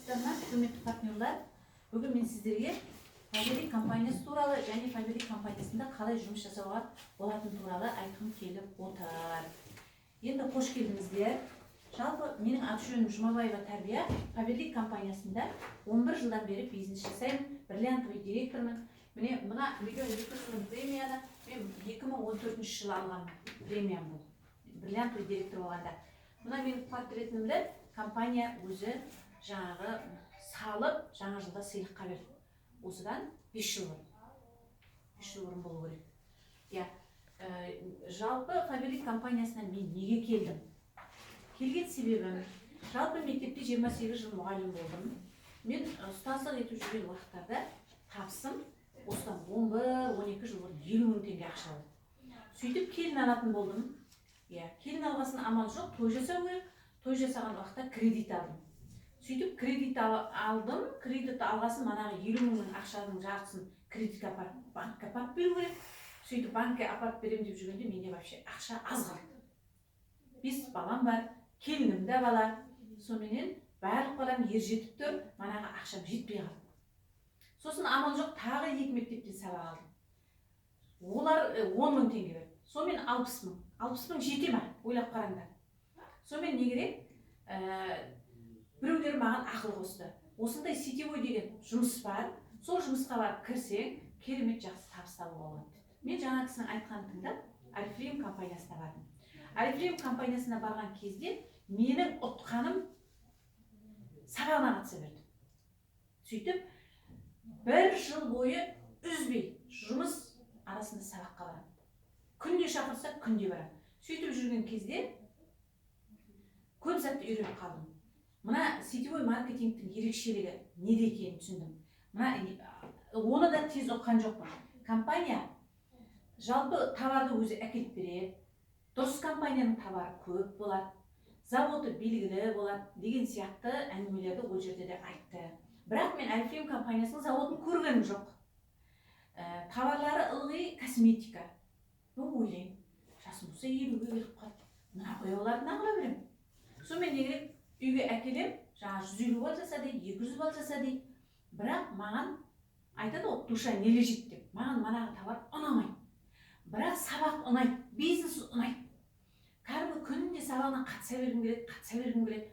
Армысыздар, құрметті партнерлар. Бүгін мен сіздерге Фаберлик компаниясы туралы және Фаберлик компаниясында қалай жұмыс жасауға болатыны туралы айтқым келіп отыр. Енді қош келдіңіздер. Жалпы менің аты-жөнім Жұмабаева Тәрбия. Фаберлик компаниясында 11 жылдан бері бизнес жасаймын. Бриллиантовый директормын. Міне мына миллион 200 мың премияны мен 2014 жылы алған премиям бұл. Бриллиантовый директор болғанда. Мына менің портретімді компания өзі жаңағы салып жаңа жылда сыйлыққа берді. Осыдан 5 жыл бұрын. 5 жыл бұрын болу керек. Жалпы Фаберлик компаниясына мен неге келдім? Келген себебім, жалпы мектепте 28 жыл мұғалім болдым. Мен ұстаздық етіп жүрген уақыттарда тапсым осыдан 11-12 жыл бұрын 50 мың теңге ақша алды. Сөйтіп келін алатын болдым. Келін алғасын амал жоқ, той жасау керек. Той жасаған уақытта кредит алдым. Сөйтіп кредит алдым, кредит алғасын манағы 50 мыңның ақшаның жартысын кредитке апарып, банкке апарып беру керек. Сөйтіп банкке апарып берем деп жүргенде менде вообще ақша аз қалды. 5 балам бар, келінім де бала. Сонымен барлық балам ержетіп тұр, манағы ақшам жетпей қалды. Сосын амал жоқ, тағы 2 мектептен сабақ алдым. Олар 10 мың теңге берді. Сонымен 60 мың. 60 мың жете ме? Ойлап қараңдар. Сонымен не керек? Біреулер маған ақыл қосты. Осындай сетевой деген жұмыс бар. Сол жұмысқа барып кірсең, керемет жақсы табыс табуға болады. Мен жаңа кісінің айтқанын тыңдап, Oriflame компаниясына бардым. Oriflame компаниясына барған кезде менің ұтқаным сабағына қатыса берді. Сөйтіп, 1 жыл бойы үзбей жұмыс арасында сабаққа барам. Күнде шақырса, күнде барам. Сөйтіп жүрген кезде көп затты үйреніп қалдым. Мына сетевой маркетингтің ерекшелігі неде екенін түсіндім. Оны да тез ұққан жоқпын. Компания жалпы товарды өзі әкеліп береді. Дұрыс компанияның товары көп болады. Заводы белгілі болады деген сияқты әңгімелерді ол жерде де айтты. Бірақ мен Oriflame компаниясының заводын көргенім жоқ. Товарлары ылғи косметика. Ойлаймын, жасым болса 50-ге келіп қалды. Мына бояуларды нағыла берем. Сонымен не керек? Үйге әкелем, жаңа 150 бал жаса дейді, 200 бал жаса дейді. Бірақ маған айтады ғой, душа не лежит деп. Маған манағы товар ұнамайды. Бірақ сабақ ұнайды, бизнес ұнайды. Кәдімгі күнде сабағына қатыса бергім келеді.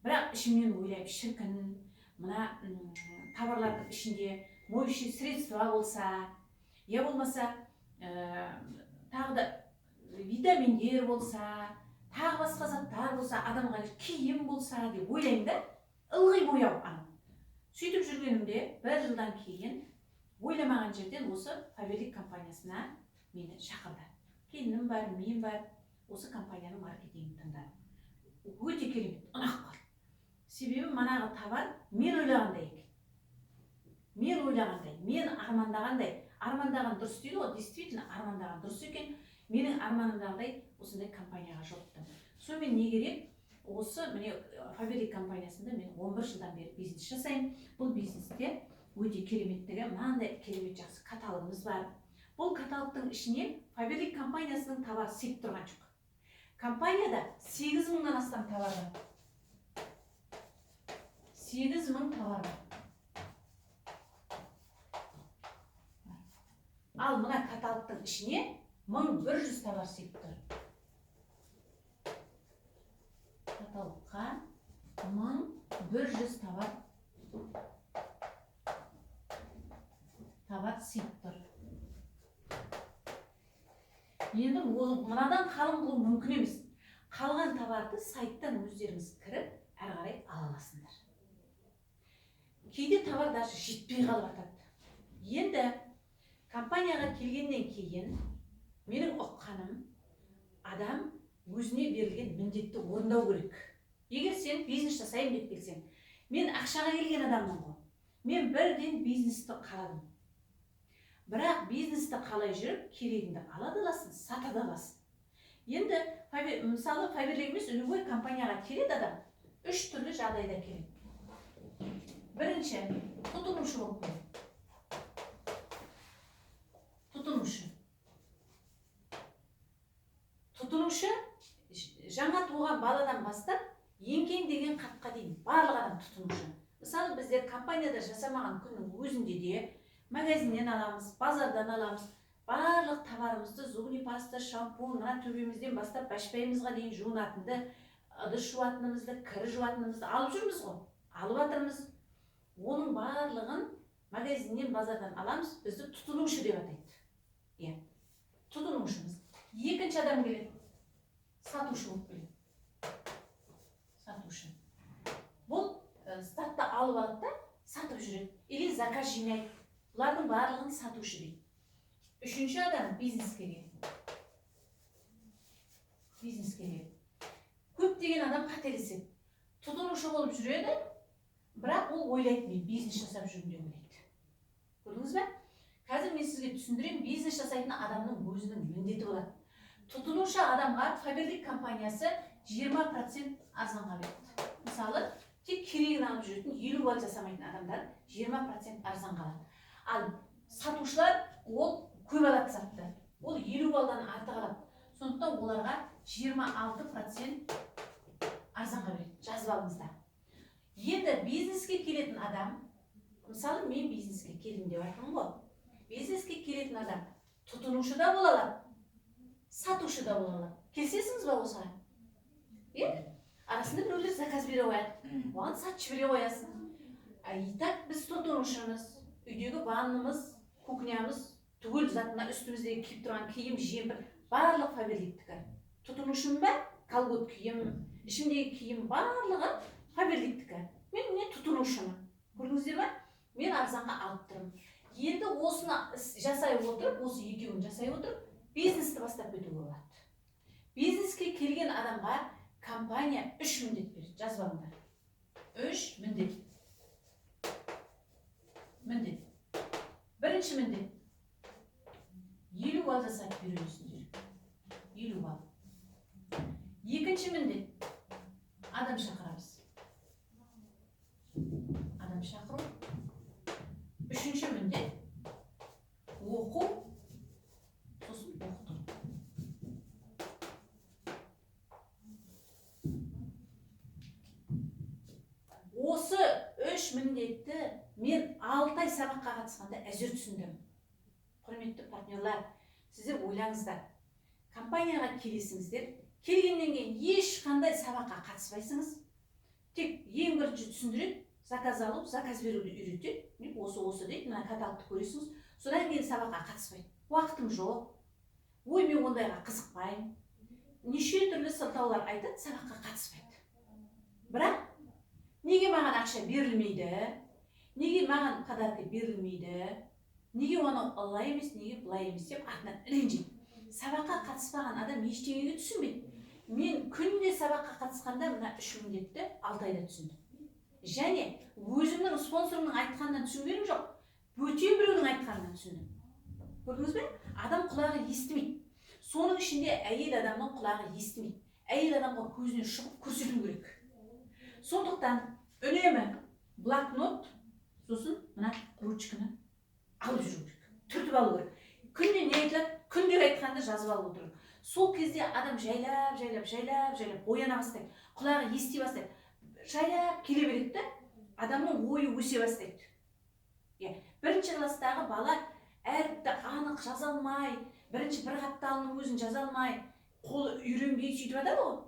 Бірақ ішімнен ойлаймын, шіркін, мына товарлардың ішінде моющие средства болса, я болмаса тағы да витаминдер болса, тағы басқа заттар болса, адамға киім болса деп ойлаймын да, ылғи бояу ана. Сөйтіп жүргенімде 1 жылдан кейін ойламаған жерден осы Фаберлик компаниясына мені шақырды. Келінім бар, мен бар, осы компанияның маркетингін тыңдадым. Өте керемет, ұнап қалды. Себебі манағы товар мен ойлағандай екен. Мен армандағандай. Армандаған дұрыс дейді ғой, действительно армандаған дұрыс екен. Менің арманымдағыдай осындай компанияға жолықтым. Сонымен не керек? Осы міне Фаберлик компаниясында мен 11 жылдан бері бизнес жасаймын. Бұл бизнесте өте кереметтігі, мынандай керемет жақсы каталогымыз бар. Бұл каталогтың ішіне Фаберлик компаниясының товары сыйып тұрған жоқ. Компанияда 8 мыңнан астам товар бар. 8 мың товар бар. Ал мына каталогтың ішіне 1100 товар сыйып тұр. Каталогқа 1100 товар сыйып тұр. Енді мынадан қалың қылу мүмкін емес. Қалған товарды сайттан өздеріңіз кіріп, әрі қарай ала аласыңдар. Кейде товар даже жетпей қалып жатады. Енді компанияға келгеннен кейін менің ұққаным, адам өзіне берілген міндетті орындау керек. Егер сен бизнес жасайын деп келсең, мен ақшаға келген адаммын ғой. Мен бірден бизнесті қаладым. Бірақ бизнесті қалай жүріп, керегіңді ала да аласың, сата да аласың. Енді мысалы Фаберлик емес, любой компанияға келеді адам 3 түрлі жағдайда келеді. Бірінші, тұтынушы болып келеді. Тұтынушы жаңа туған баладан бастап еңкең деген қатқа дейін барлық адам тұтынушы. Мысалы біздер компанияда жасамаған күннің өзінде де магазиннен аламыз, базардан аламыз. Барлық товарымызды зубный паста, шампунь, мына төбемізден бастап башпайымызға дейін жуынатынды, ыдыс жуатынымызды, кір жуатынымызды алып жүрміз ғой. Алып жатырмыз. Оның барлығын магазиннен, базардан аламыз, бізді тұтынушы деп атайды. Иә, тұтынушымыз. Екінші адам келеді, сатушы болып келеді. Сатушы. Бұл стартта алып алады да, сатып жүреді. Или заказ жинайды. Бұлардың барлығын сатушы дейді. Үшінші адам бизнеске келеді. Бизнеске келеді. Көптеген адам қателеседі. Тұтынушы болып жүреді, бірақ ол ойлайды, мен бизнес жасап жүрмін деп ойлайды. Көрдіңіз бе? Қазір мен сізге түсіндірем, бизнес жасайтын адамның өзінің міндеті болады. Тұтынушы адамға Faberlic компаниясы 20% арзанға береді. Мысалы, тек керегін алып жүретін 50 балл жасамайтын адамдар 20% арзан қалады. Ал сатушылар ол көп алады затты. Ол 50 балдан артық алады. Сондықтан оларға 26% арзанға береді. Жазып алыңыздар. Енді бизнеске келетін адам, мысалы мен бизнеске келдім деп айтқым ғой. Бизнеске келетін адам тұтынушы да бола алады, сатушы да бола алады. Келісесіңіз ба осыған? Иә? Арасында біреулер заказ бере қояды. Оған сатушы бере қоясың. Итак, біз тұтынушымыз, үйдегі ваннымыз, кухнямыз, түгел затына үстіміздегі киіп тұрған киім, жемпір, барлық Faberlicтікі. Тұтынушым ба? Колгот киім, ішімдегі киім барлығы Faberlicтікі. Мен не тұтынушымын. Көрдіңіздер ме? Мен арзанға алып тұрмын. Енді осыны жасай отырып, осы екеуін жасай отырып, бизнесті бастап кетуге болады. Бизнеске келген адамға компания 3 міндет береді. Жазып алыңдар. 3 міндет. Міндет. Бірінші міндет. 50 балл жасап бересіңдер. 50 балл. Екінші міндет. Адам шақырамыз. Адам шақыру. Үшінші міндет. Оқу. Сосын оқыту. Осы 3 міндетті мен 6 ай сабаққа қатысқанда әзір түсіндім. Құрметті партнерлар, сіздер ойлаңыздар. Компанияға келесіңіздер, келгеннен кейін ешқандай сабаққа қатыспайсыңыз. Тек ең бірінші түсіндіреді, заказ алып, заказ беруді үйретеді. Осы дейді, мына каталогты көресіңіз. Содан кейін сабаққа қатыспайды. Уақытым жоқ. Ой, мен ондайға қызықпаймын. Неше түрлі сылтаулар айтады, сабаққа қатыспайды. Бірақ неге маған ақша берілмейді? Неге маған подарка берілмейді? Неге оны олай емес, неге бұлай емес деп артынан ренжиді. Сабаққа қатыспаған адам ештеңеге түсінбейді. Мен күнде сабаққа қатысқанда мына 3 міндетті 6 айда түсіндім. Және өзімнің спонсорымның айтқанынан түсінгенім жоқ. Бөтен біреудің айтқанынан түсіндім. Көрдіңіз бе? Адам құлағы естімейді. Соның ішінде әйел адамның құлағы естімейді. Әйел адамға көзінен шығып көрсету керек. Сондықтан үнемі блокнот, сосын мына ручканы алып жүру керек. Түртіп алу керек. Күнде не айтылады? Күнде айтқанды жазып алып отыру. Сол кезде адам жайлап ояна бастайды. Құлағы ести бастайды. Жайлап келе береді де, адамның ойы өсе бастайды. Бірінші класстағы бала әріпті анық жаза алмай, бірінші бір қатталының өзін жаза алмай, қолы үйренбей сөйтіп жатады ғой.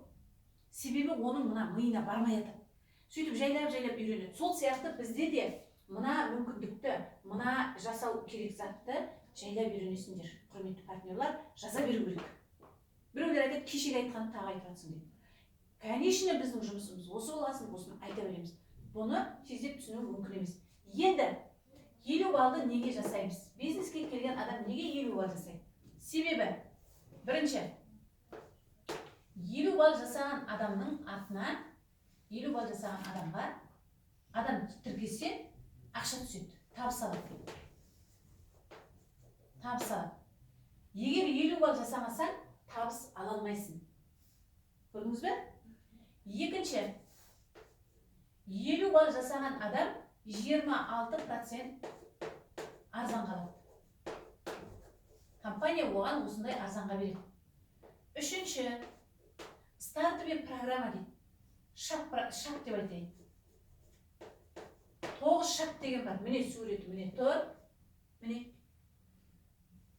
Себебі оның мына миына бармай жатады. Сөйтіп жайлап үйренеді. Сол сияқты бізде де мына мүмкіндікті, мына жасау керек затты жайлап үйренесіңдер. Құрметті партнерлар, жаза беру керек. Біреулер айтады, кешегі айтқанды тағы айтып жатсың дейді. Конечно, біздің жұмысымыз осы боласын, осыны айта береміз. Бұны тездеп түсіну мүмкін емес. Енді 50 балды неге жасаймыз? Бизнеске келген адам неге 50 балл жасайды? Себебі, бірінші, 50 балл жасаған адамның артына, 50 балл жасаған адамға, адам тіркесе, ақша түседі, табыс алады. Табыс алады. Егер 50 балл жасамасаң, табыс ала алмайсың. Көрдіңіз бе? Екінші, 50 балл жасаған адам 26% арзан қалады. Компания оған осындай арзанға береді. Үшінші, стартовый программа дейді. Шаг деп айтайын. 9 шарт деген бар. Міне суреті, міне тұр. Міне.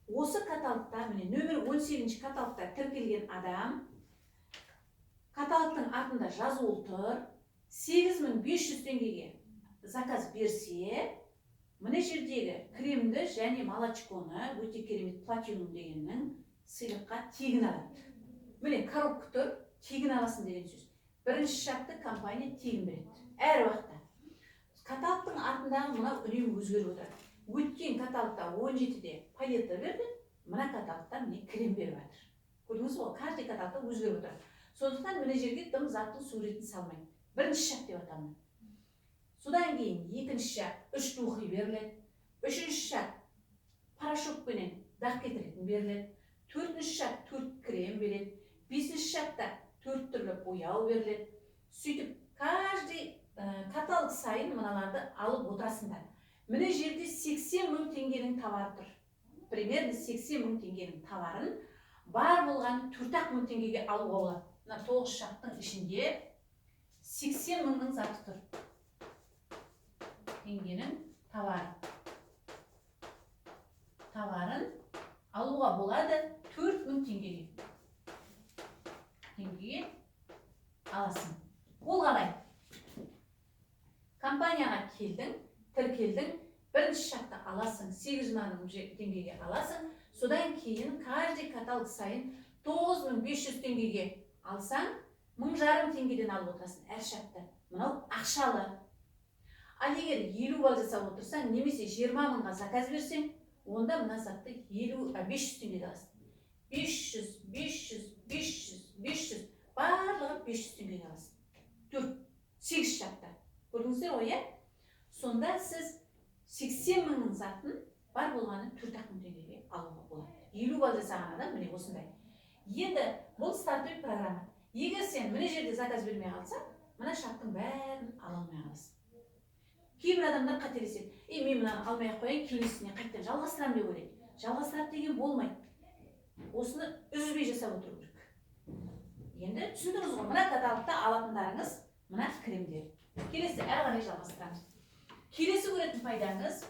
Осы каталогта, міне нөмір 18-ші каталогта тіркелген адам. Каталогтың артында жазулы тұр. 8500 теңгеге заказ берсе, міне жердегі кремді және молочконы, өте керемет платинум дегеннің сыйлыққа тегін алады. Міне коробка тұр, тегін аласың деген сөз. Бірінші шартты компания тегін береді. Әр уақытта. Каталогтың артындағы мына үнемі өзгеріп отырады. Өткен каталогта 17-де палетта берді, мына каталогта міне крем беріп жатыр. Көрдіңіз ғой, каждый каталогта өзгеріп отырады. Сондықтан мына жерге дым заттың суретін салмайды. Бірінші шарт деп аталады. Содан кейін екінші шарт 3 духи беріледі. Үшінші шарт порошокпенен дақ кетіретін беріледі. Төртінші шарт 4 крем береді. Бесінші шартта 4 түрлі бояу беріледі. Сөйтіп, каждый каталог сайын мыналарды алып отырасыңдар. Міне жерде 80 000 теңгенің товары тұр. Примерно 80 000 теңгенің товарын бар болған 4 000 теңгеге алуға болады. Мына 9 шарттың ішінде 80 000-ның заты тұр. Теңгенің товарын алуға болады 4 000 теңгеге. Теңгеге аласың. Ол қалай? Компанияға келдің, тіркелдің, бірінші шартты аласың, 8 000 теңгеге аласың. Содан кейін каждый каталог сайын 9500 теңгеге алсаң, 1500 теңгеден алып отырасың әр шартты. Мынау ақшалы. Ал егер 50 балл жасап отырсаң, немесе 20 000-ға заказ берсең, онда мына затты 500 теңгеге аласың. 500, барлығы 500 теңгеге аласың. 8 шартта. Көрдіңіздер ғой, е? Сонда сіз 80 000-ның затын бар болғаны 4 000 теңгеге алуға болады. 50 балл жасаған адам міне осындай. Енді бұл стартовый программа. Егер сен міне жерде заказ бермей қалсаң, мына шарттың бәрін ала алмай қаласың. Кейбір адамдар қателеседі. Мен мынаны алмай қояйын, келесіне қайттан жалғастырамын деп ойлайды. Жалғастырады деген болмайды. Осыны үзбей жасап отыру керек. Енді түсіндіңіз ғой, мына каталогта алатындарыңыз мына кремдер. Келесі әрі қарай жалғастырамыз. Келесі көретін пайдаңыз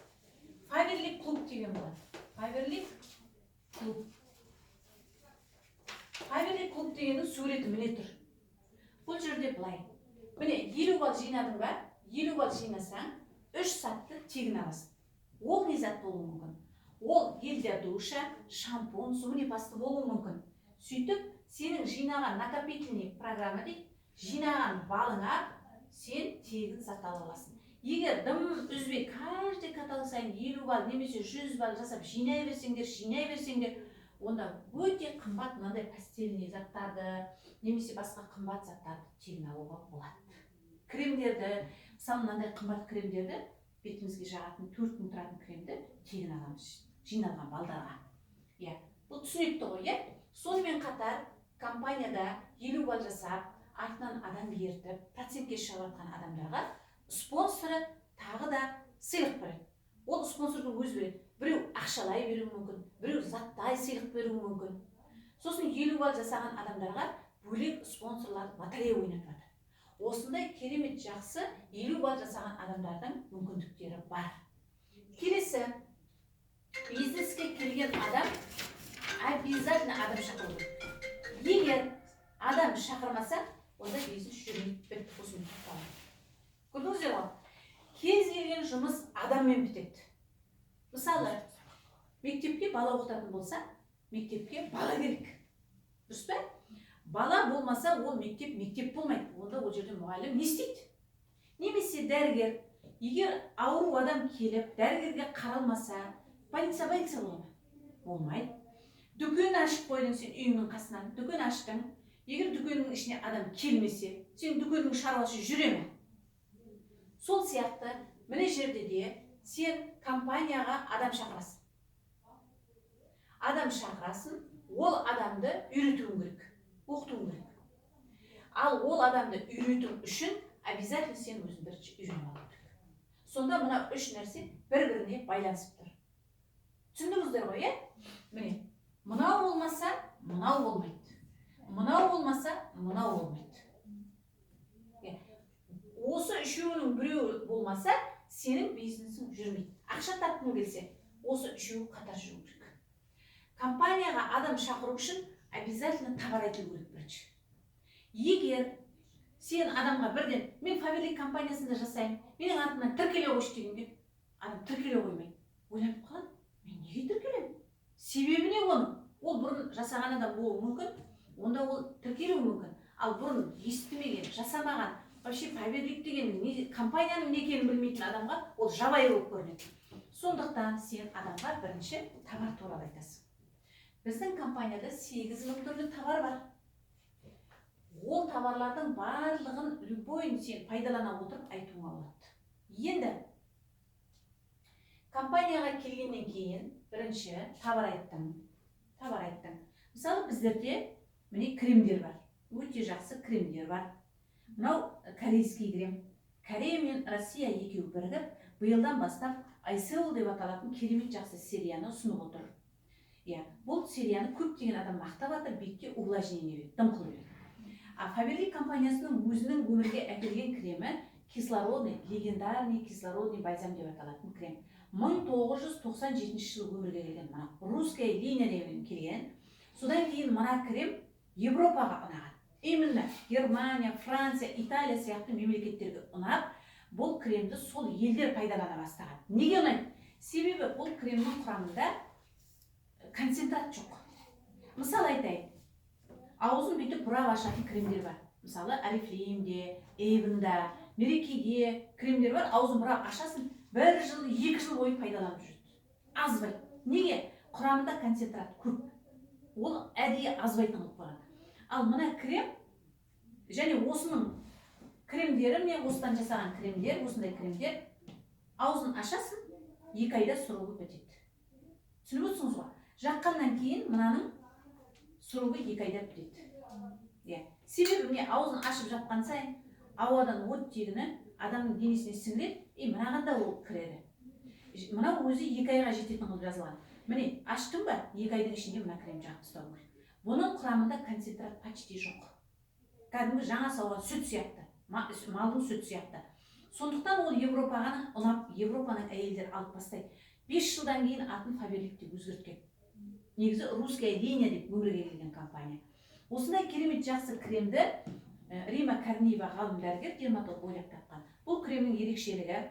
Фаберлик клуб деген болады. Фаберлик клуб. Фаберлик клуб дегеннің суреті міне тұр. Бұл жерде былай. Міне 50 балл жинадың ба? 50 балл жинасаң, 3 сатты тегін аласың. Ол не зат болуы мүмкін? Ол гель для душа, шампунь, зубный паста болуы мүмкін. Сөйтіп, сенің жинаған накопительный программа дейді, жинаған балыңа сен тегін зат ала аласың. Егер дым үзбей, каждый каталог сайын 50 балл немесе 100 балл жасап жинай берсеңдер, онда өте қымбат мынандай постельный заттарды, немесе басқа қымбат заттарды тегін алуға болады. Кремдерді, мысалы мынандай қымбат кремдерді, бетімізге жағатын 4 000 тұратын кремді тегін аламыз жиналған балдарға. Бұл түсінікті ғой, сонымен қатар компанияда 50 балл жасап, артынан адам ертіп, процентке шығып жатқан адамдарға спонсоры тағы да сыйлық береді. Ол спонсордың өзі береді. Біреу ақшалай беруі мүмкін, біреу заттай сыйлық беруі мүмкін. Сосын 50 балл жасаған адамдарға бөлек спонсорлар лотерея ойнатып жатыр. Осындай керемет жақсы 50 балл жасаған адамдардың мүмкіндіктері бар. Келесі, бизнеске келген адам обязательно адам шақыру керек. Егер адам шақырмаса, онда бизнес жүрмейді, осымен тоқталады. Көрдіңіздер ғой? Кез келген жұмыс адаммен бітеді. Мысалы, мектепке бала оқытатын болса, мектепке бала керек. Дұрыс па? Бала болмаса, ол мектеп болмайды. Онда ол жерде мұғалім не істейді? Немесе дәрігер, егер ауру адам келіп, дәрігерге қаралмаса, больница болады ма? Болмайды. Дүкен ашып қойдың сен үйіңнің қасынан, дүкен аштың. Егер дүкеннің ішіне адам келмесе, сен дүкеннің шаруасы жүре ме? Сол сияқты, міне жерде де сен компанияға адам шақырасың. Адам шақырасың, ол адамды үйретуің керек, оқытуың керек. Ал ол адамды үйрету үшін обязательно сен өзің бірінші үйреніп алу керек. Сонда мына 3 нәрсе бір-біріне байланысып тұр. Түсіндіңіздер ғой, Міне, мынау болмаса, мынау болмайды. Мынау болмаса, мынау болмайды. Осы үшеуінің біреуі болмаса, сенің бизнесің жүрмейді. Ақша тапқың келсе, осы үшеуі қатар жүру керек. Компанияға адам шақыру үшін обязательно товар айту керек бірінші. Егер сен адамға бірден мен Фаберлик компаниясында жасаймын, менің артымнан тіркеле қойшы дегенде, адам тіркеле қоймайды. Ойланып қалады, мен неге тіркелемін? Себебі не оның? Ол бұрын жасаған адам болуы мүмкін, онда ол тіркелуі мүмкін. Ал бұрын естімеген, жасамаған, вообще Фаберлик деген компанияның не екенін білмейтін адамға ол жабайы болып көрінеді. Сондықтан сен адамға бірінші товар туралы айтасың. Біздің компанияда 8000 түрлі товар бар. Ол товарлардың барлығын любойын сен пайдалана отырып айтуыңа болады. Енді компанияға келгеннен кейін бірінші товар айттың. Мысалы біздерде міне кремдер бар. Өте жақсы кремдер бар. Мынау корейский крем. Корея мен Россия екеуі бірігіп, биылдан бастап Айсел деп аталатын керемет жақсы серияны ұсынып отыр. Бұл серияны көптеген адам мақтап жатыр, бетке увлажнение береді, дымқыл береді. Фаберлик компаниясының өзінің өмірге әкелген кремі кислородный, легендарный кислородный бальзам деп аталатын крем. 1997 жылы өмірге келген, русская линиядан келген. Содан кейін мына крем Европаға ұнаған. Именно Германия, Франция, Италия сияқты мемлекеттерге ұнап, бұл кремді сол елдер пайдалана бастаған. Неге ұнайды? Себебі бұл кремнің құрамында концентрат жоқ. Мысалы айтайын, аузын бүйтіп бұрап ашатын кремдер бар. Мысалы Oriflame'де, Avon'да, Мерекеде кремдер бар, аузын бұрап ашасың, 1 жыл, 2 жыл бойы пайдаланып жүреді. Азбайды. Неге? Құрамында концентрат көп. Ол әдейі азбайтын қылып қойған. Ал мына крем, және осының кремдері, міне осыдан жасаған кремдер, осындай кремдер, аузын ашасың, 2 айда сұрылып бітеді. Түсініп отырсыңыз ғой? Жаққаннан кейін мынаның сұрылы 2 айда бітеді. Себебі міне аузын ашып жатқан сайын ауадан оттегіні адамның денесіне сіңіреді, мынағанда ол кіреді. Мынау өзі 2 айға жететін қылып жазылған. Міне аштың ба, 2 айдың ішінде мына крем жағып тастау керек. Бұның құрамында концентрат почти жоқ. Кәдімгі жаңа сауған сүт сияқты, малдың сүт сияқты. Сондықтан ол Европаға ұнап, Европаның әйелдері алып бастайды. 5 жылдан кейін атын Фаберлик деп өзгерткен. Негізі русская линия деп өмірге келген компания. Осындай керемет жақсы кремді Рима Корнеева ғалым дәрігер дерматолог ойлап тапқан. Бұл кремнің ерекшелігі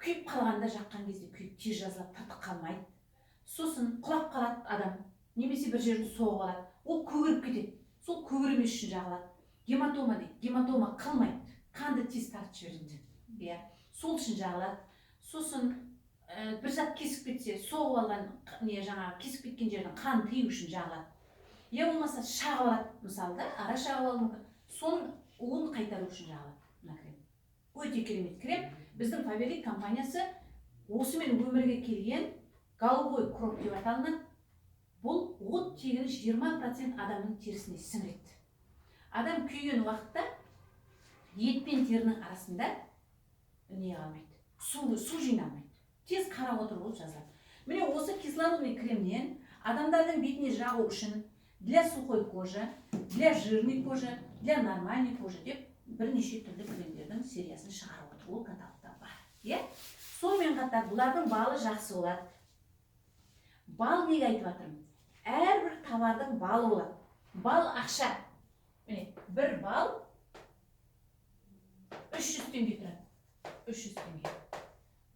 күйіп қалғанда жаққан кезде күйіп тез жазылып тыртық қалмайды. Сосын құлап қалады адам, немесе бір жерді соғып алады, ол көгеріп кетеді. Сол көгермес үшін жағылады. Гематома дейді, гематома қылмайды, қанды тез тартып жібереді. Сол үшін жағылады. Сосын бір зат кесіп кетсе, соғып алған, кесіп кеткен жердің қан тыю үшін жағылады. Болмаса шағып алады, мысалы да, ара шағып алуы мүмкін. Соның уын қайтару үшін жағылады мына крем. Өте керемет крем. Біздің Фаберлик компаниясы осымен өмірге келген голубой кроп деп аталынады. Бұл оттегін 20% адамның терісіне сіңіреді. Адам күйген уақытта ет пен терінің арасында не қалмайды, су жиналмайды. Тез қарап отыр болып жазылады. Міне осы кислородный кремнен адамдардың бетіне жағу үшін для сухой кожи, для жирной кожи, для нормальной кожи деп бірнеше түрлі кремдердің сериясын шығарып отыр. Ол каталогта бар. Сонымен қатар бұлардың балы жақсы болады. Бал неге айтып жатырмын? Әрбір товардың балы болады. Бал ақша. Міне, бір бал 300 теңге тұрады. 300 теңге.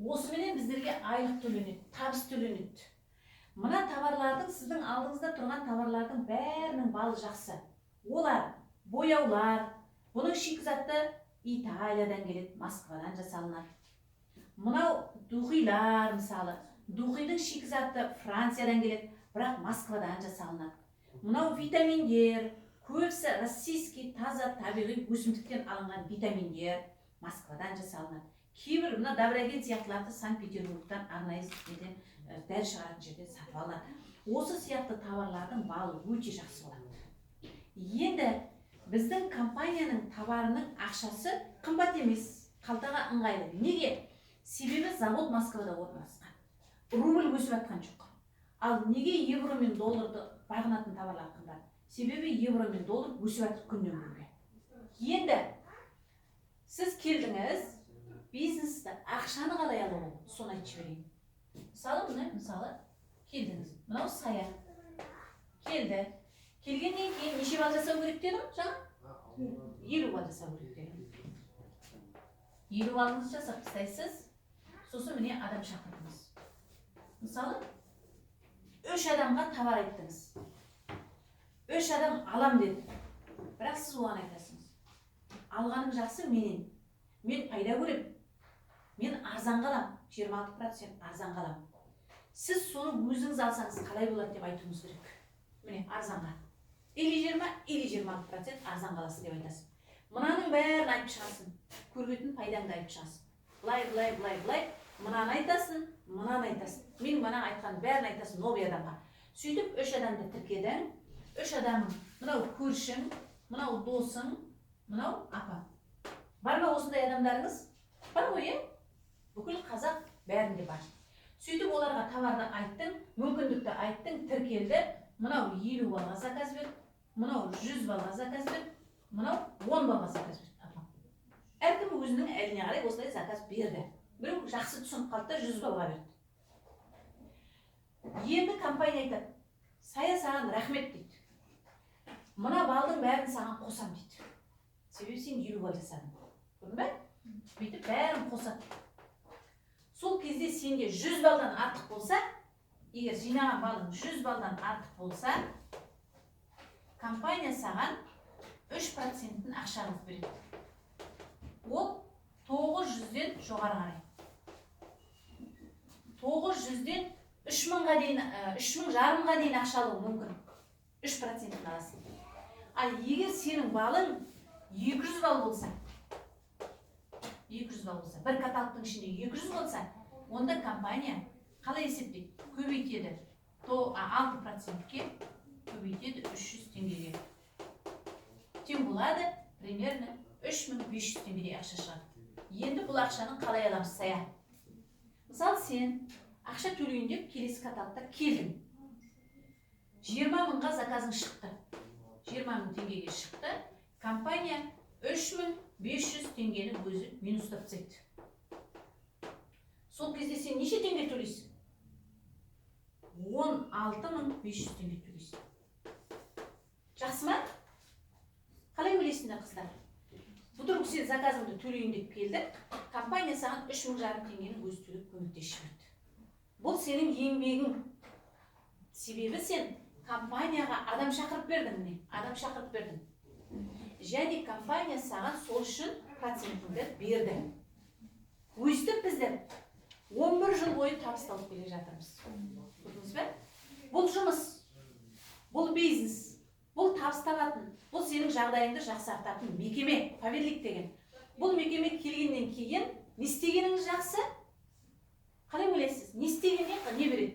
Осыменен біздерге айлық төленеді, табыс төленеді. Мына товарлардың, сіздің алдыңызда тұрған товарлардың бәрінің балы жақсы. Олар бояулар, бұның шикізаты Италиядан келеді, Москвадан жасалынады. Мынау духилар, мысалы, духидың шикізаты Франциядан келеді, бірақ Москвадан жасалынады. Мынау витаминдер, көбісі российский таза табиғи өсімдіктен алынған витаминдер Москвадан жасалынады. Кейбір мына Доброген сияқтыларды Санкт-Петербургтан арнайы дәрі шығаратын жерден сатып алады. Осы сияқты товарлардың балы өте жақсы болады. Енді біздің компанияның товарының ақшасы қымбат емес, қалтаға ыңғайлы. Неге? Себебі завод Москвада орналасқан. Рубль өсіп жатқан жоқ. Ал неге евро мен долларды бағынатын товарлар қымбат? Себебі евро мен доллар өсіп жатыр күннен күнге. Енді сіз келдіңіз, бизнес да ақшаны қалай алуға болады, соны айтып жіберейін. Мысалы келдіңіз, мынау Сая келді. Келгеннен кейін неше балл жасау керек дедім жаңа? 50 балл жасау керек дедім. 50 баллыңызды жасап тастайсыз, сосын міне адам шақырдыңыз. Мысалы 3 адамға товар айттыңыз. 3 адам алам деді. Бірақ сіз оған айтасыңыз. Алғаның жақсы менен. Мен пайда көрем. Мен арзан қалам. 26% арзан қалам. Сіз соны өзіңіз алсаңыз қалай болады деп айтуыңыз керек. Міне арзанға. Или 20, или 26% арзан қаласың деп айтасың. Мынаның бәрін айтып шығасың. Көргетін пайдаңды айтып шығасың. Былай. Мынаны айтасың, мынаны айтасың. Мен мына айтқан бәрін айтасың новый адамға. Сөйтіп 3 адамды тіркедің. 3 адамың, мынау көршің, мынау досың, мынау апа. Бар ма осындай адамдарыңыз? Бар ғой, бүкіл қазақ бәрінде бар. Сөйтіп оларға товарды айттың, мүмкіндікті айттың, тіркелді. Мынау 50 балға заказ бер, мынау 100 балға заказ бер, мынау 10 балға заказ бер. Әркім өзінің әліне қарай осылай заказ берді. Біреу жақсы түсініп қалды да 100 балға берді. Енді компания айтады, Сая саған рахмет дейді. Мына балдың бәрін саған қосам дейді. Себебі сен 50 бал жасадың. Көрдің бе? Бүйтіп бәрін қосады. Сол кезде сенде 100 балдан артық болса, егер жинаған балың 100 балдан артық болса, компания саған 3%-ін ақшаңыз береді. Ол 900-ден жоғары қарай. 900-ден 3000-ға дейін, 3500-ға дейін ақша алу мүмкін. 3%-ін аласың. Ал егер сенің балың 200 бал болса, бір каталогтың ішінде 200 болса, онда компания қалай есептейді? Көбейтеді 6%-ке, көбейтеді 300 теңгеге. Тең болады примерно 3500 теңгедей ақша шығады. Енді бұл ақшаны қалай аламыз, Сая? Мысалы сен ақша төлейін деп келесі каталогта келдің. 20 мыңға заказың шықты. 20 мың теңгеге шықты. Компания 3500 теңгені өзі минустап тастайды. Сол кезде сен неше теңге төлейсің? 16500 теңге төлейсің. Жақсы ма? Қалай ойлайсыңдар қыздар? Бұдырғы сен заказыңды төлейін деп келді. Компания саған 3500 теңгені өзі төлеп көмектесіп жіберді. Бұл сенің еңбегің. Себебі сен компанияға адам шақырып бердің. Және компания саған сол үшін процентіңді берді. Өйстіп біздер 11 жыл бойы табысталып келе жатырмыз. Көрдіңіз бе? Бұл жұмыс, бұл бизнес, бұл табыс табатын, бұл сенің жағдайыңды жақсартатын мекеме, Павелик деген. Бұл мекеме келгеннен кейін не істегеніңіз жақсы? Қалай ойлайсыз? Не істегеннен не береді?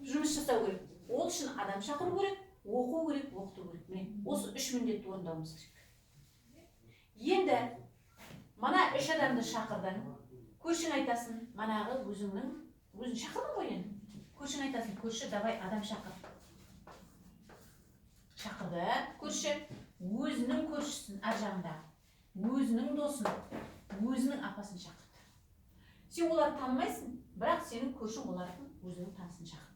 Жұмыс жасау керек. Ол үшін адам шақыру керек, оқу керек, оқыту керек. Міне, осы 3 міндетті орындауымыз керек. Енді мына 3 адамды шақырдың. Көршің айтасын, манағы өзің шақырдың ғой енді. Көршің айтасын, көрші давай адам шақыр. Шақырды, көрші өзінің көршісін ар жағында, өзінің досын, өзінің апасын шақырды. Сен оларды танымайсың, бірақ сенің көршің олардың өзінің танысын шақырды.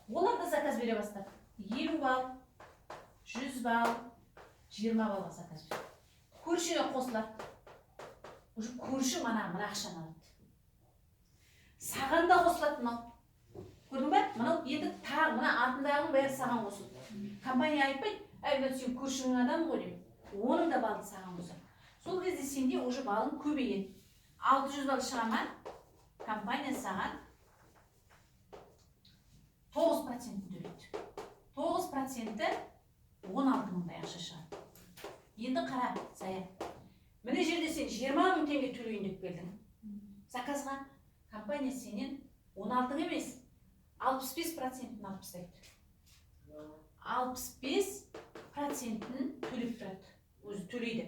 Олар да заказ бере бастады. 50 балл, 100 балл, 20 баллға заказ берді. Көршіге қосылады. Уже көрші мына ақшаны алады. Саған да қосылады мынау. Көрдің бе? Мынау енді тағы мына артындағының бәрі саған қосылды. Компания айтпайды, сен көршінің адамы ғой деп. Оның да балды саған қосады. Сол кезде сенде уже балың көбейеді. 600 балл шығама, компания саған 9%-ін төлейді. 9%-і 16 мыңдай ақша шығады. Енді қара, Сая. Міне жерде сен 20 мың теңге төлейін деп келдің. Заказға компания сенен 16 емес, 65%-ін алып тастайды. 65%-ін төлеп тұрады. Өзі төлейді.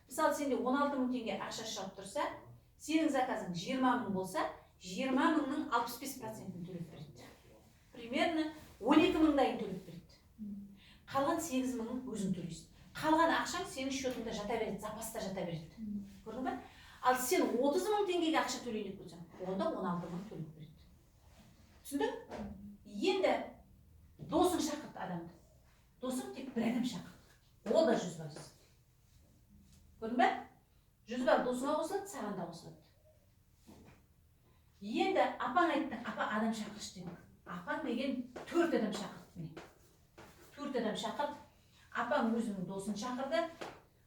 Мысалы, сенде 16 мың теңге ақша шығып тұрса, сенің заказың 20 мың болса, 20 мыңның 65%-ін төлеп береді. Примерно 12 мыңдайын төлеп береді. Қалған 8 мыңын өзің төлейсің. Қалған ақшаң сенің счетыңда жата береді, запаста жата береді. Көрдің бе? Ал Ал сен 30.000 теңгеге ақша төлейін деп болсаң, онда 16.000 төлеп береді. Түсіндің? Енді досың шақырт адамды. Досың тек бір адам шақырт. Ол да 100%. Көрдің бе? 100% досыңа қосылады, саған да қосылады. Енді апаң айттың, апа адам шақыршы дедің. Апаң деген 4 адам шақырды міне. 4 адам шақырды. Апаң өзінің досын шақырды.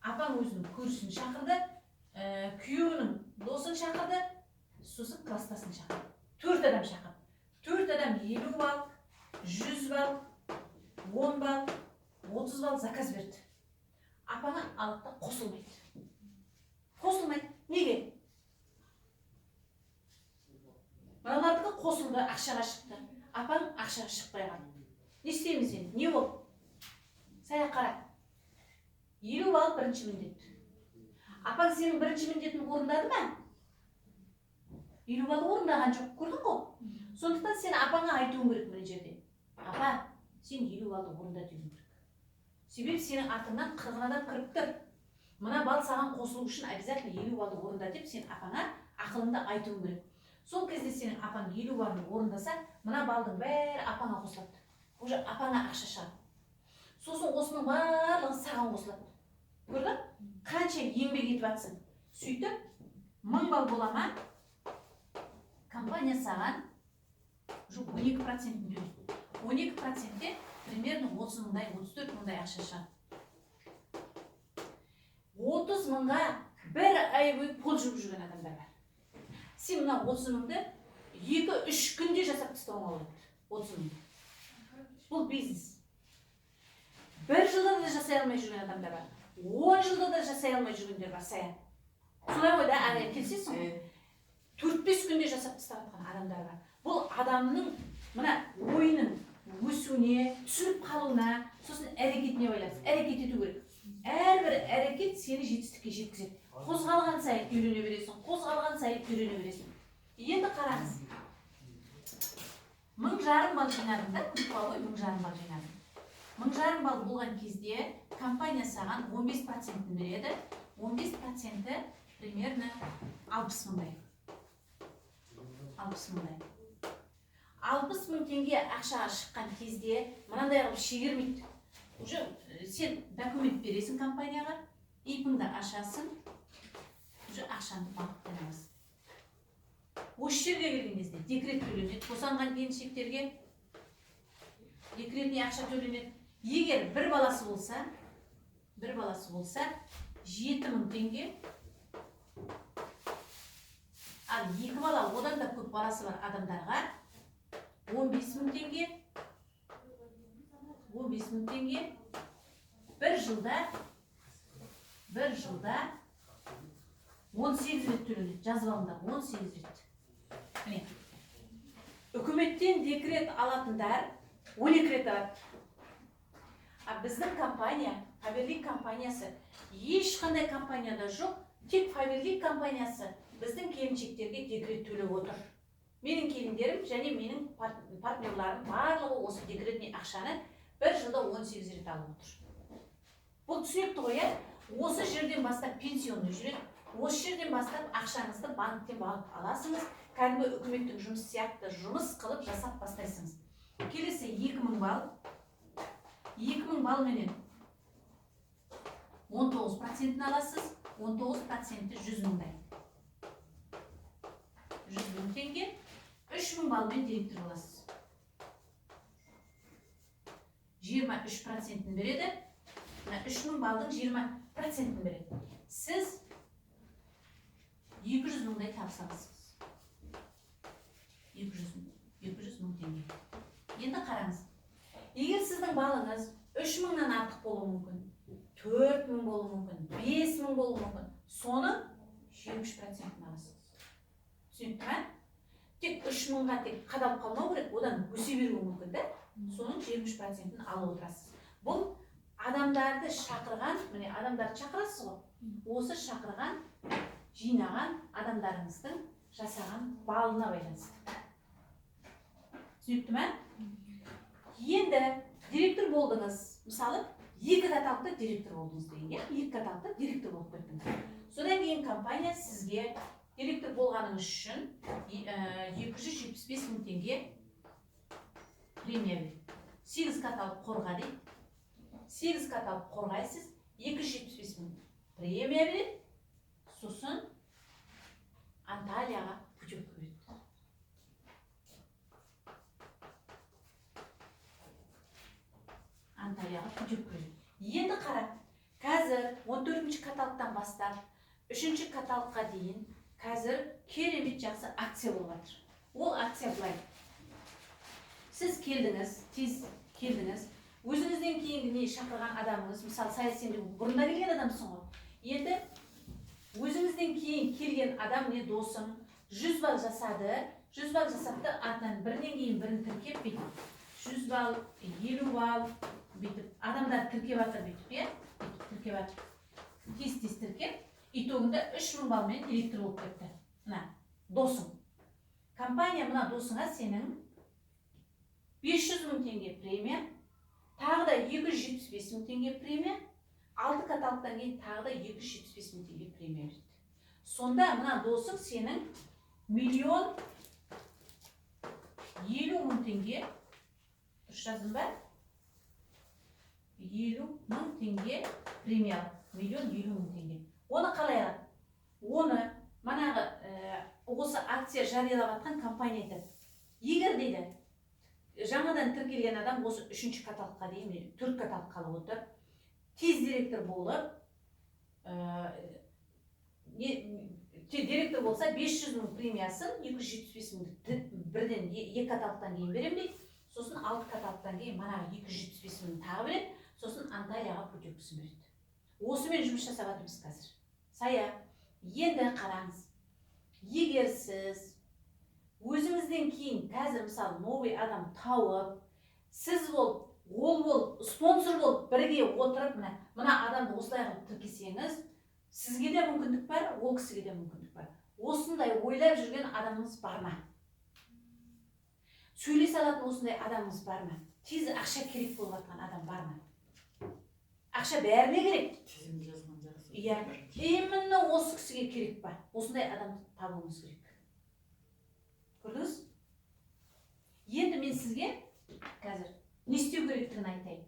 Апаң өзінің көршісін шақырды. Күйеуінің досын шақырды. Сосын класстасын шақырды. 4 адам шақырды. 4 адам 50 балл, 100 балл, 10 балл, 30 балл заказ берді. Апаңа алып та қосылмайды. Қосылмайды. Неге? Мыналардікі қосылды, ақшаға шықты. Апаң ақшаға шықпай қалды. Не істейміз енді? Не болды? Сая қара. 50 балл бірінші міндет. Апаң сенің бірінші міндетін орындады ма? 50 балл орындаған жоқ, көрдің ғой? Сондықтан сен апаңа айтуың керек мына жерде. Апа, сен 50 баллды орында деуің керек. Себебі сенің артыңнан 40 адам кіріп тұр. Мына балл саған қосылу үшін обязательно 50 баллды орында деп сен апаңа ақылыңды айтуың керек. Сол кезде сенің апаң 50 баллды орындаса, мына балдың бәрі апаңа қосылады. Уже апаңа ақша шығады. Сосын осының барлығы саған қосылады. Көрдің? Қанша еңбек етіп жатсың? Сөйтіп 1000 балл бола ма? Компания саған 12% төлейді. 12%-те примерно 30 мыңдай, 34 мыңдай ақша шығады. 30 мыңға бір ай бойы пол жүріп жүрген адамдар бар. Сен мына 30 мыңды 2-3 күнде жасап тастауыңа болады. 30 мыңды. Бұл бизнес. 1 жылда да жасай алмай жүрген адамдар бар. 10 жылда да жасай алмай жүргендер бар, сая. Солай ғой да, ағай келсесің ғой. 4-5 күнде жасап тастаған адамдар бар. Бұл адамның мына ойының өсуіне, түсініп қалуына, сосын әрекетіне байланысты. Әрекет ету керек. Әрбір әрекет сені жетістікке жеткізеді. Қозғалған сайын үйрене бересің, қозғалған сайын үйрене бересің. Енді қараңыз. 1000 балл жинадым да, күнпалы 1000 балл жинадым. 1000 балл болған кезде компания саған 15%-ін береді. 15%-і примерно 60 мыңдай. 60 мыңдай. 60 мың теңге ақшаға шыққан кезде мынандай қылып шегермейді. Уже сен документ бересің компанияға, ипіңді ашасың, уже ақшаны банктен аласың. Осы жерге келген кезде декрет төленеді, босанған келіншектерге декретіне ақша төленеді. Егер бір баласы болса 7 мың теңге, ал 2 бала одан да көп баласы бар адамдарға 15 мың теңге, 15 мың теңге, бір жылда 18 рет төленеді, жазып алыңдар, 18 рет. Міне, үкіметтен декрет алатындар 12 рет алады. А біздің компания, Фаберлик компаниясы, ешқандай компанияда жоқ, тек Фаберлик компаниясы біздің келіншектерге декрет төлеп отыр. Менің келіндерім және менің партнерларым барлығы осы декретіне ақшаны бір жылда 18 рет алып отыр. Бұл түсінікті ғой, осы жерден бастап пенсионный жүреді, осы жерден бастап ақшаңызды банктен аласыңыз, кәдімгі үкіметтің жұмыс сияқты жұмыс қылып жасап бастайсыңыз. Келесі 2000 балл. 2000 балл менен 19%-ін аласыз, 19%-і 100 мыңдай. 100 мың теңге, 3000 балмен директор боласыз. 23%-ін береді, 3000 балдың 20%-ін береді. Сіз 200 мыңдай табыс аласыз. 200 мың теңге. Енді қараңыз. Егер сіздің балыңыз 3000-нан артық болуы мүмкін, 4000 болуы мүмкін, 5000 болуы мүмкін, соның 23%-ін аласыз. Түсінікті ме? Тек 3000-ға тек қадалып қалмау керек, одан өсе беруі мүмкін, да? Соның 23%-ін алып отырасыз. Бұл адамдарды шақырған, міне адамдарды шақырасыз ғой. Осы шақырған, жинаған адамдарыңыздың жасаған балына байланысты. Түсінікті ме? Енді директор болдыңыз, мысалы, 2 каталогта директор болдыңыз деген, 2 каталогта директор болып кеттіңіз. Содан кейін компания сізге директор болғаныңыз үшін 275 мың теңге премия береді. 8 каталог қорға дейді. 8 каталог қорғайсыз, 275 мың премия береді. Сосын Анталияға путевка береді. Анталияға путевка береді. Енді қара, қазір 14-ші каталогтан бастап 3-ші каталогқа дейін қазір керемет жақсы акция болып жатыр. Ол акция былай. Сіз келдіңіз, тез келдіңіз. Өзіңізден кейінгі не шақырған адамыңыз, мысалы саясенде бұрында келген адамсың ғой. Енді өзіңізден кейін келген адам не досың 100 балл жасады. 100 балл жасапты, артынан бірінен кейін бірін тіркеп бүйтіп. 100 балл, 50 балл бүйтіп. Адамдар тіркеп жатыр бүйтіп, е? Тіркеп жатыр. Тез тіркеп. Итогында 3000 балмен директор болып кетті. Мына, досың. Компания мына досыңа сенің 500 мың теңге премия, тағы да 275 мың теңге премия, 6 каталогтан кейін тағы да 275 мың теңге премия берді. Сонда мына досың сенің 1 50 мың теңге, дұрыс жаздым ба? 50 мың теңге премия, 1 50 мың теңге. Оны қалай алады? Оны манағы осы акция жариялап жатқан компания айтады. Егер дейді, жаңадан тіркелген адам осы 3-ші каталогқа дейін 4 каталог қалып отыр, тез директор болып, директор болса 500 мың премиясын 275 мыңды бірден 2 каталогтан кейін берем дейді, сосын 6 каталогтан кейін манағы 275 мыңды тағы береді, сосын Анталияға путевкасын береді. Осымен жұмыс жасап жатырмыз қазір. Сая, енді қараңыз. Егер сіз өзіңізден кейін қазір мысалы новый адам тауып, сіз болып, ол болып, спонсор болып бірге отырып, мына адамды осылай қылып тіркесеңіз, сізге де мүмкіндік бар, ол кісіге де мүмкіндік бар. Осындай ойлап жүрген адамыңыз бар ма? Сөйлесе алатын осындай адамыңыз бар ма? Тез ақша керек болып жатқан адам бар ма? Ақша бәріне керек. Иә, именно осы кісіге керек па? Осындай адамды табуыңыз керек. Көрдіңіз? Енді мен сізге қазір не істеу керектігін айтайын.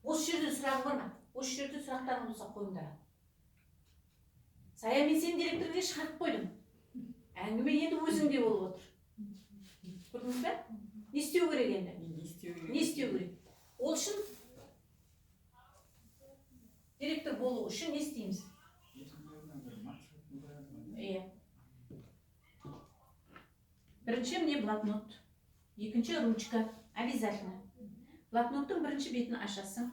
Осы жерде сұрағым бар ма? Осы жерде сұрақтарым болса қойыңдар. Сая, мен сені директорға шығарып қойдым. Әңгіме енді өзіңде болып отыр. Көрдіңіз бе? Не істеу керек енді? Не істеу керек? Ол үшін директор болу үшін не істейміз? Бірінші мне блокнот, екінші ручка, обязательно. Блокноттың бірінші бетін ашасың.